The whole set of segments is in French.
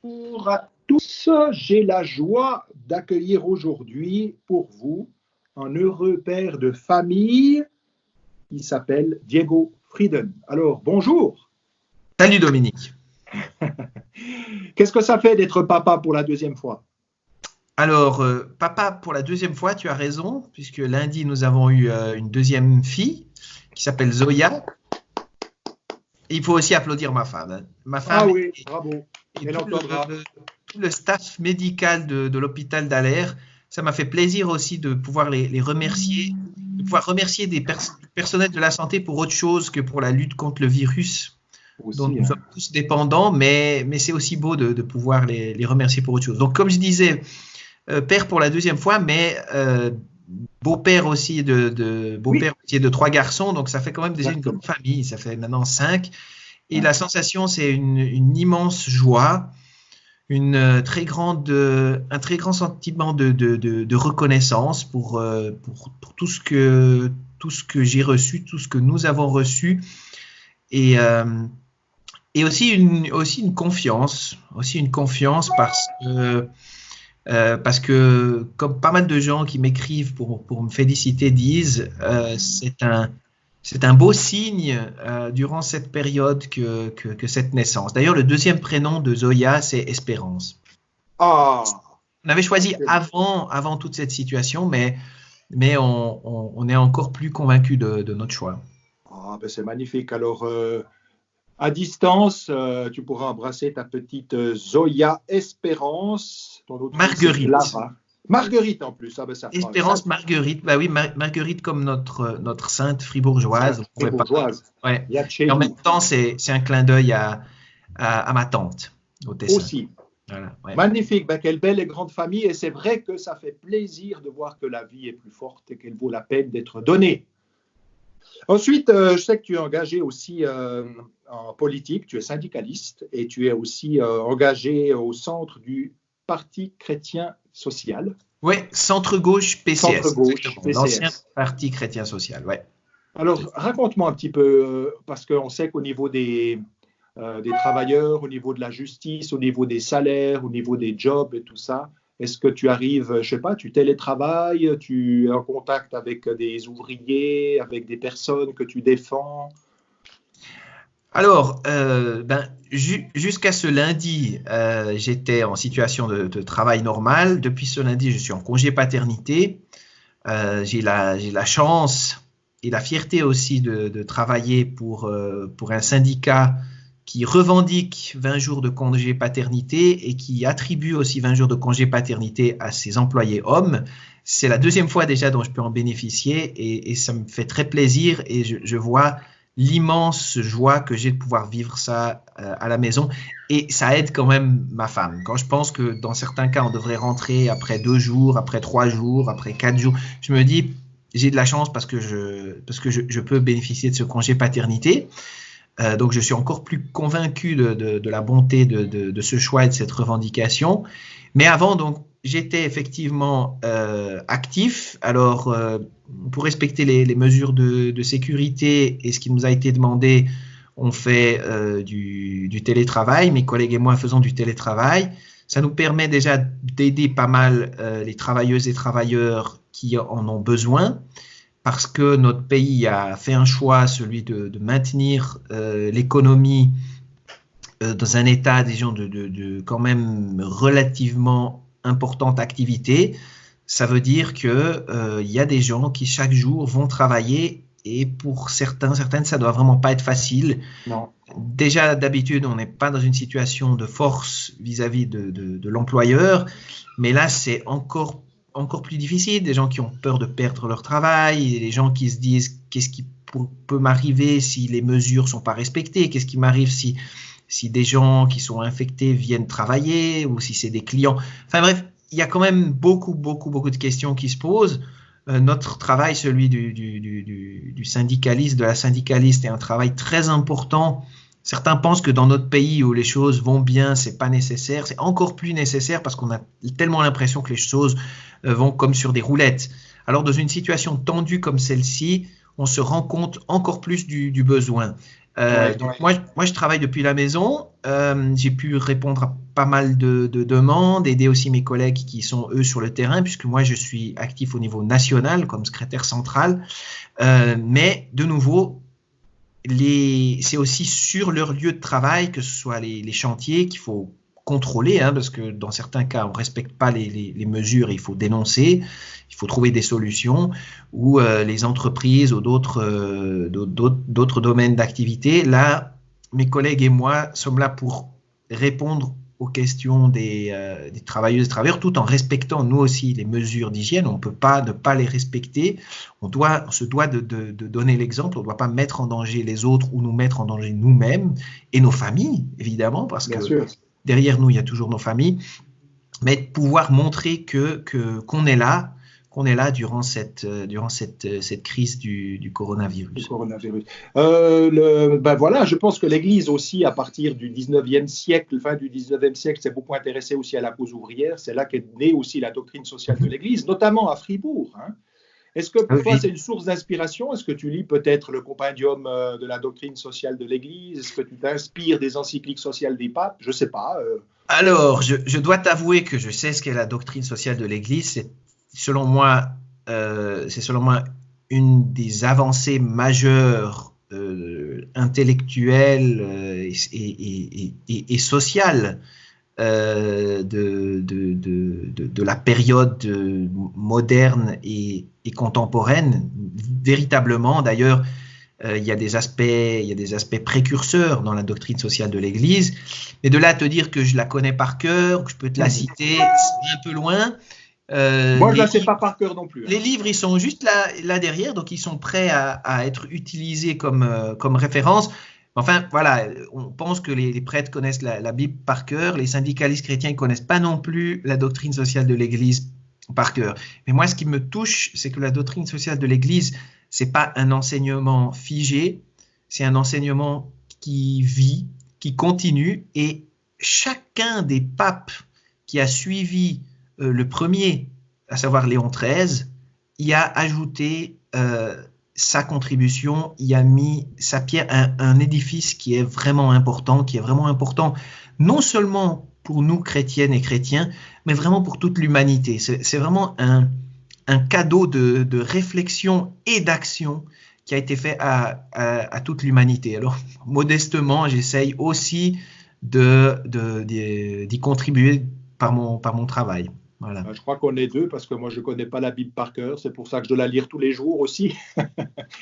Bonjour à tous, j'ai la joie d'accueillir aujourd'hui pour vous un heureux père de famille qui s'appelle Diego Frieden. Alors, bonjour. Salut Dominique. Qu'est-ce que ça fait d'être papa pour la deuxième fois? Alors, papa, pour la deuxième fois, tu as raison, puisque lundi, nous avons eu une deuxième fille qui s'appelle Zoya. Et il faut aussi applaudir ma femme. Hein. Ma femme oui, bravo. Et tout le staff médical de l'hôpital d'Aller. Ça m'a fait plaisir aussi de pouvoir les remercier, de pouvoir remercier du personnel de la santé pour autre chose que pour la lutte contre le virus aussi, dont nous sommes tous dépendants, mais c'est aussi beau de pouvoir les remercier pour autre chose. Donc, comme je disais, père pour la deuxième fois, mais beau-père aussi de 3 garçons, donc ça fait quand même déjà une grande famille, ça fait maintenant 5. Et la sensation, c'est une immense joie, un très grand sentiment de reconnaissance pour tout ce que j'ai reçu, tout ce que nous avons reçu, et aussi une confiance, parce que comme pas mal de gens qui m'écrivent pour me féliciter disent, c'est un beau signe durant cette période que cette naissance. D'ailleurs, le deuxième prénom de Zoya, c'est Espérance. On avait choisi avant toute cette situation, mais on est encore plus convaincu de notre choix. C'est magnifique. Alors, à distance, tu pourras embrasser ta petite Zoya Espérance. Marguerite. Marguerite en plus. Ça Espérance Marguerite, bah oui, Marguerite comme notre sainte fribourgeoise. Ouais. Et en même temps, c'est un clin d'œil à ma tante au Tessin. Aussi. Voilà, ouais. Magnifique, quelle belle et grande famille. Et c'est vrai que ça fait plaisir de voir que la vie est plus forte et qu'elle vaut la peine d'être donnée. Ensuite, je sais que tu es engagé aussi en politique, tu es syndicaliste et tu es aussi engagé au centre du Parti chrétien social. Oui, centre-gauche PCS. Centre-gauche PCS. L'ancien Parti chrétien social, oui. Alors, raconte-moi un petit peu, parce qu'on sait qu'au niveau des travailleurs, au niveau de la justice, au niveau des salaires, au niveau des jobs et tout ça, est-ce que tu arrives, je sais pas, tu télétravailles, tu es en contact avec des ouvriers, avec des personnes que tu défends? Alors, jusqu'à ce lundi, j'étais en situation de travail normal. Depuis ce lundi, je suis en congé paternité. J'ai la chance et la fierté aussi de travailler pour un syndicat qui revendique 20 jours de congé paternité et qui attribue aussi 20 jours de congé paternité à ses employés hommes. C'est la deuxième fois déjà dont je peux en bénéficier et ça me fait très plaisir et je vois l'immense joie que j'ai de pouvoir vivre ça à la maison et ça aide quand même ma femme. Quand je pense que dans certains cas, on devrait rentrer après 2 jours, après 3 jours, après 4 jours, je me dis, j'ai de la chance parce que je peux bénéficier de ce congé paternité. Donc, je suis encore plus convaincu de la bonté de ce choix et de cette revendication. Mais avant, donc, j'étais effectivement actif. Alors, pour respecter les mesures de sécurité et ce qui nous a été demandé, on fait du télétravail. Mes collègues et moi faisons du télétravail. Ça nous permet déjà d'aider pas mal les travailleuses et travailleurs qui en ont besoin. Parce que notre pays a fait un choix, celui de maintenir l'économie dans un état, disons, de quand même relativement importante activité. Ça veut dire qu'il y a des gens qui chaque jour vont travailler et pour certaines, ça ne doit vraiment pas être facile. Non. Déjà, d'habitude, on n'est pas dans une situation de force vis-à-vis de l'employeur, mais là, c'est encore plus difficile, des gens qui ont peur de perdre leur travail, des gens qui se disent qu'est-ce qui peut m'arriver si les mesures ne sont pas respectées, qu'est-ce qui m'arrive si des gens qui sont infectés viennent travailler ou si c'est des clients. Enfin bref, il y a quand même beaucoup de questions qui se posent. Notre travail, celui du syndicaliste, de la syndicaliste, est un travail très important. Certains pensent que dans notre pays où les choses vont bien, c'est pas nécessaire. C'est encore plus nécessaire parce qu'on a tellement l'impression que les choses vont comme sur des roulettes. Alors, dans une situation tendue comme celle-ci, on se rend compte encore plus du besoin. Donc moi, je travaille depuis la maison j'ai pu répondre à pas mal de demandes, aider aussi mes collègues qui sont eux sur le terrain, puisque moi je suis actif au niveau national comme secrétaire central. Mais de nouveau, c'est aussi sur leur lieu de travail, que ce soit les chantiers, qu'il faut contrôler, hein, parce que dans certains cas, on ne respecte pas les mesures, il faut dénoncer, il faut trouver des solutions, ou les entreprises ou d'autres domaines d'activité. Là, mes collègues et moi sommes là pour répondre aux questions des travailleuses et travailleurs, tout en respectant nous aussi les mesures d'hygiène. On ne peut pas ne pas les respecter. On se doit de donner l'exemple. On ne doit pas mettre en danger les autres ou nous mettre en danger nous-mêmes et nos familles, évidemment, parce Bien que sûr. Derrière nous, il y a toujours nos familles. Mais de pouvoir montrer qu'on est là durant cette crise du coronavirus. Du coronavirus. Voilà, je pense que l'Église aussi, à partir du 19e siècle, fin du 19e siècle, s'est beaucoup intéressée aussi à la cause ouvrière. C'est là qu'est née aussi la doctrine sociale de l'Église, notamment à Fribourg. Hein. Est-ce que pour toi, c'est une source d'inspiration? Est-ce que tu lis peut-être le compendium de la doctrine sociale de l'Église? Est-ce que tu t'inspires des encycliques sociales des papes? Je ne sais pas. Alors, je dois t'avouer que je sais ce qu'est la doctrine sociale de l'Église. C'est selon moi une des avancées majeures intellectuelles et sociales de la période moderne et contemporaine, véritablement. D'ailleurs, il y a des aspects précurseurs dans la doctrine sociale de l'Église, mais de là à te dire que je la connais par cœur, que je peux te la citer, c'est un peu loin. Moi, je ne la sais pas par cœur non plus. Hein. Les livres, ils sont juste là derrière, donc ils sont prêts à être utilisés comme référence. Enfin, voilà, on pense que les prêtres connaissent la Bible par cœur, les syndicalistes chrétiens ne connaissent pas non plus la doctrine sociale de l'Église par cœur. Mais moi, ce qui me touche, c'est que la doctrine sociale de l'Église, c'est pas un enseignement figé, c'est un enseignement qui vit, qui continue, et chacun des papes qui a suivi le premier, à savoir Léon XIII, y a ajouté sa contribution, y a mis sa pierre, un édifice qui est vraiment important, non seulement pour nous chrétiennes et chrétiens, mais vraiment pour toute l'humanité. C'est vraiment un cadeau de réflexion et d'action qui a été fait à toute l'humanité. Alors, modestement, j'essaye aussi d'y contribuer par mon travail. Voilà. Je crois qu'on est deux, parce que moi, je ne connais pas la Bible par cœur. C'est pour ça que je dois la lire tous les jours aussi.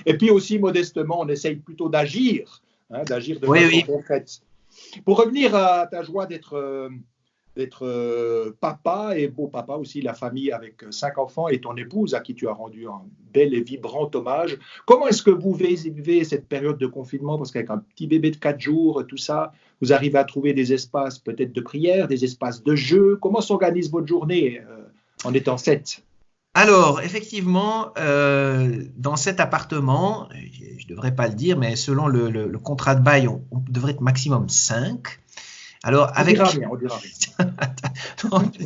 Et puis aussi, modestement, on essaye plutôt d'agir, d'agir de façon concrète. Pour revenir à ta joie d'être papa et beau papa aussi, la famille avec 5 enfants et ton épouse à qui tu as rendu un bel et vibrant hommage. Comment est-ce que vous vivez cette période de confinement? Parce qu'avec un petit bébé de 4 jours, tout ça, vous arrivez à trouver des espaces peut-être de prière, des espaces de jeu. Comment s'organise votre journée en étant 7? Alors, effectivement, dans cet appartement, je ne devrais pas le dire, mais selon le contrat de bail, on devrait être maximum 5. Alors, on dira rien.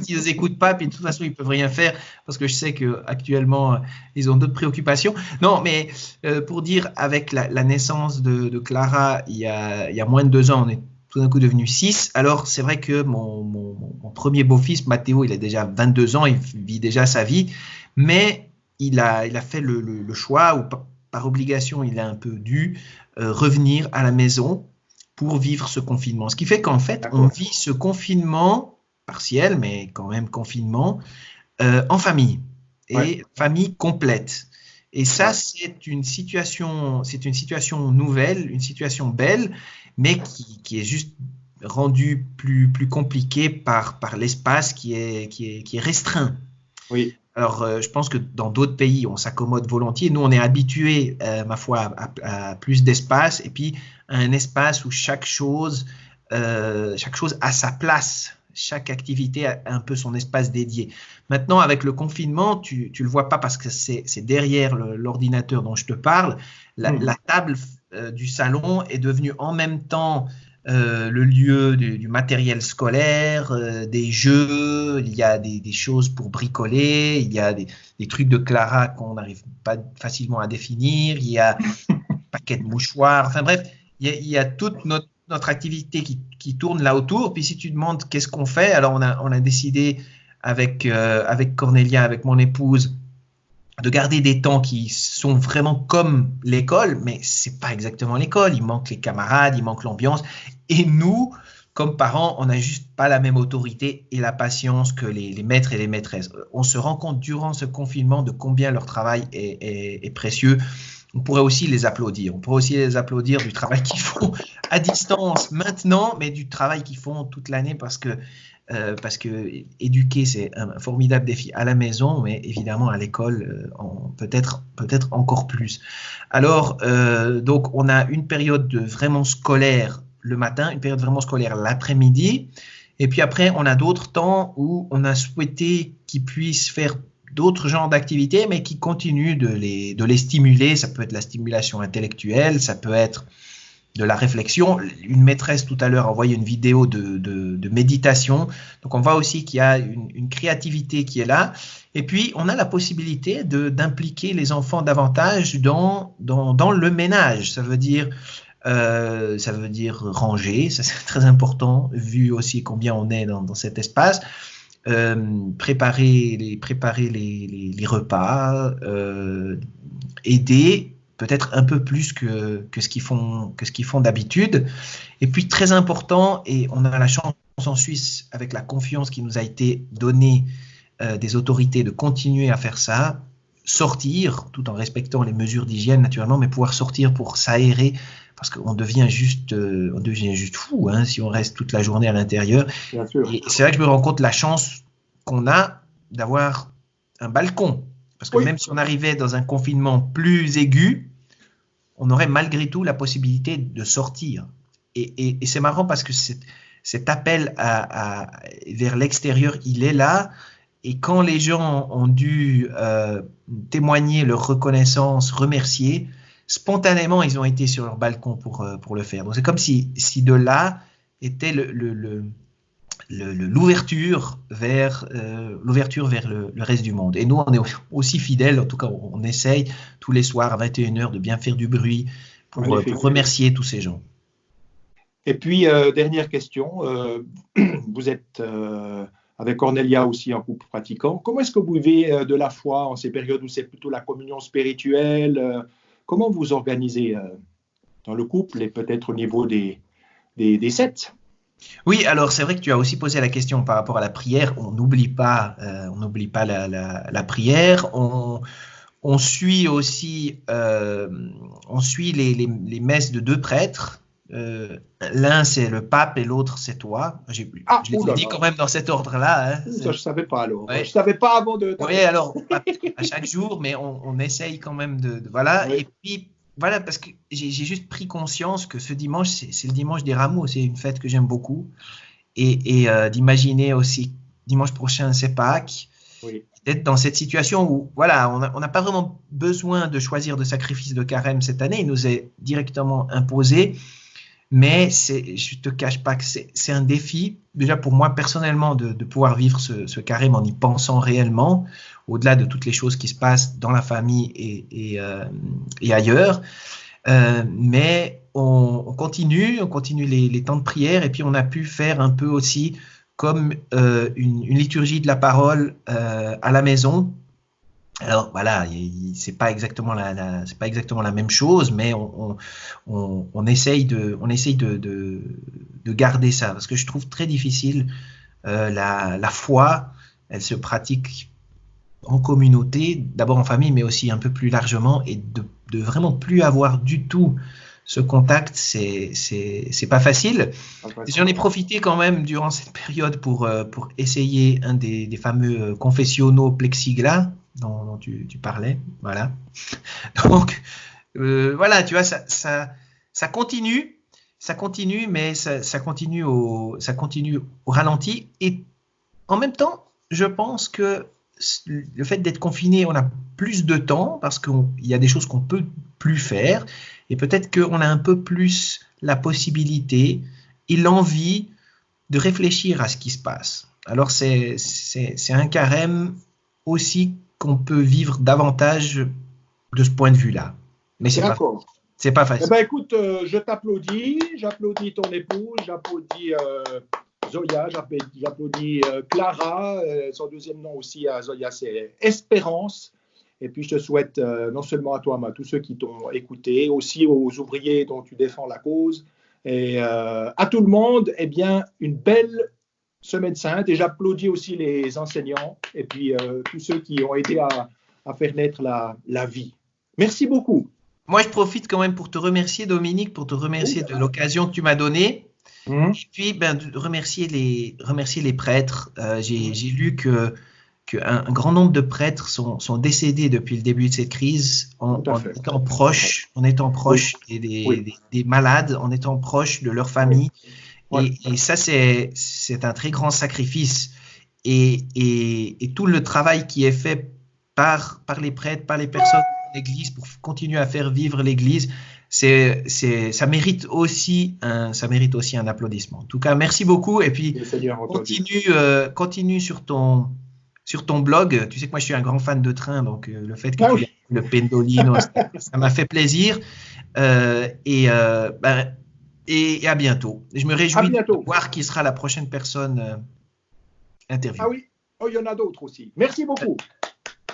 Ils ne écoutent pas, puis de toute façon, ils ne peuvent rien faire, parce que je sais qu'actuellement, ils ont d'autres préoccupations. Non, mais pour dire, avec la naissance de Clara, il y a moins de 2 ans, on est tout d'un coup devenu 6. Alors, c'est vrai que mon premier beau-fils, Mathéo, il a déjà 22 ans, il vit déjà sa vie, mais il a fait le choix, ou par obligation, il a un peu dû revenir à la maison pour vivre ce confinement. Ce qui fait qu'en fait, on vit ce confinement partiel, mais quand même confinement, en famille, et famille complète. Et ça, c'est une situation nouvelle, une situation belle, mais qui est juste rendue plus compliquée par l'espace qui est restreint. Oui. Alors, je pense que dans d'autres pays, on s'accommode volontiers. Nous, on est habitués, ma foi, à plus d'espace, et puis à un espace où chaque chose a sa place. Chaque activité a un peu son espace dédié. Maintenant, avec le confinement, tu le vois pas parce que c'est derrière l'ordinateur dont je te parle. La table du salon est devenue en même temps le lieu du matériel scolaire, des jeux, il y a des choses pour bricoler, il y a des trucs de Clara qu'on n'arrive pas facilement à définir, il y a un paquet de mouchoirs, enfin bref, il y a toute notre activité qui tourne là autour. Puis si tu demandes qu'est-ce qu'on fait, alors on a décidé avec Cornelia, avec mon épouse, de garder des temps qui sont vraiment comme l'école, mais c'est pas exactement l'école. Il manque les camarades, il manque l'ambiance. Et nous, comme parents, on n'a juste pas la même autorité et la patience que les maîtres et les maîtresses. On se rend compte durant ce confinement de combien leur travail est précieux. On pourrait aussi les applaudir. On pourrait aussi les applaudir du travail qu'ils font à distance maintenant, mais du travail qu'ils font toute l'année parce que éduquer, c'est un formidable défi à la maison, mais évidemment à l'école, peut-être encore plus. Alors, donc, on a une période vraiment scolaire le matin, une période vraiment scolaire l'après-midi, et puis après, on a d'autres temps où on a souhaité qu'ils puissent faire d'autres genres d'activités, mais qui continuent de les stimuler. Ça peut être la stimulation intellectuelle, ça peut être de la réflexion. Une maîtresse tout à l'heure a envoyé une vidéo de méditation. Donc on voit aussi qu'il y a une créativité qui est là. Et puis on a la possibilité d'impliquer les enfants davantage dans le ménage. Ça veut dire ranger, ça c'est très important, vu aussi combien on est dans cet espace. Préparer les repas, aider peut-être un peu plus que ce qu'ils font d'habitude. Et puis très important, et on a la chance en Suisse, avec la confiance qui nous a été donnée des autorités, de continuer à faire ça, sortir, tout en respectant les mesures d'hygiène naturellement, mais pouvoir sortir pour s'aérer, parce qu'on devient juste fou si on reste toute la journée à l'intérieur. Bien sûr. Et c'est là que je me rends compte de la chance qu'on a d'avoir un balcon. Parce que même si on arrivait dans un confinement plus aigu, on aurait malgré tout la possibilité de sortir. Et c'est marrant parce que cet appel vers l'extérieur, il est là. Et quand les gens ont dû témoigner leur reconnaissance, remercier, spontanément, ils ont été sur leur balcon pour le faire. Donc c'est comme si de là était l'ouverture vers le reste du monde. Et nous, on est aussi fidèles, en tout cas, on essaye tous les soirs à 21h de bien faire du bruit pour remercier tous ces gens. Et puis, dernière question, vous êtes avec Cornelia aussi en couple pratiquant. Comment est-ce que vous vivez de la foi en ces périodes où c'est plutôt la communion spirituelle? Comment vous organisez dans le couple et peut-être au niveau des sectes? Oui, alors c'est vrai que tu as aussi posé la question par rapport à la prière. On n'oublie pas la prière. On suit aussi les messes de deux prêtres. L'un c'est le pape et l'autre c'est toi. Je l'ai dit quand même dans cet ordre-là. Ça, je ne savais pas alors. Ouais. Je ne savais pas avant de... Oui, alors à chaque jour, mais on essaye quand même voilà. Oui. Et puis voilà, parce que j'ai juste pris conscience que ce dimanche, c'est le dimanche des Rameaux, c'est une fête que j'aime beaucoup. Et d'imaginer aussi, dimanche prochain, c'est Pâques, d'être dans cette situation où, voilà, on n'a pas vraiment besoin de choisir de sacrifice de carême cette année, il nous est directement imposé, mais je ne te cache pas que c'est un défi, déjà pour moi personnellement, de pouvoir vivre ce carême en y pensant réellement, au-delà de toutes les choses qui se passent dans la famille et ailleurs. Mais on continue les temps de prière, et puis on a pu faire un peu aussi comme une liturgie de la parole à la maison. Alors voilà, c'est pas exactement la même chose, mais on essaye de garder ça, parce que je trouve très difficile la foi, elle se pratique en communauté, d'abord en famille, mais aussi un peu plus largement, et de vraiment plus avoir du tout ce contact, c'est pas facile. J'en ai profité quand même durant cette période pour essayer un des fameux confessionnaux plexiglas dont tu parlais, voilà. Donc voilà, tu vois, ça continue, mais ça continue au ralenti, et en même temps, je pense que le fait d'être confiné, on a plus de temps parce qu'il y a des choses qu'on peut plus faire, et peut-être qu'on a un peu plus la possibilité et l'envie de réfléchir à ce qui se passe. Alors c'est un carême aussi qu'on peut vivre davantage de ce point de vue-là. Mais c'est d'accord. C'est pas facile. Eh ben, écoute, je t'applaudis, j'applaudis ton épouse, j'applaudis Zoya, j'applaudis Clara, son deuxième nom aussi à Zoya, c'est Espérance. Et puis je te souhaite non seulement à toi, mais à tous ceux qui t'ont écouté, aussi aux ouvriers dont tu défends la cause, et à tout le monde, eh bien, une belle Semaine Sainte. Et j'applaudis aussi les enseignants et puis tous ceux qui ont aidé à faire naître la vie. Merci beaucoup. Moi, je profite quand même pour te remercier, Dominique, pour te remercier de l'occasion que tu m'as donnée. Et puis, de remercier les prêtres. J'ai lu qu'un grand nombre de prêtres sont décédés depuis le début de cette crise en étant proches des malades, en étant proches de leur famille. Et ça, c'est un très grand sacrifice. Et tout le travail qui est fait par les prêtres, par les personnes de l'Église pour continuer à faire vivre l'Église, ça mérite aussi un applaudissement. En tout cas, merci beaucoup. Et puis, continue sur ton blog. Tu sais que moi, je suis un grand fan de train, donc le fait que tu aies le Pendolino, ça m'a fait plaisir. Et à bientôt. Je me réjouis de voir qui sera la prochaine personne interviewée. Ah oui, il y en a d'autres aussi. Merci beaucoup.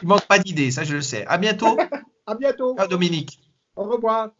Il ne manque pas d'idées, ça je le sais. À bientôt. À bientôt. Ciao Dominique. Au revoir.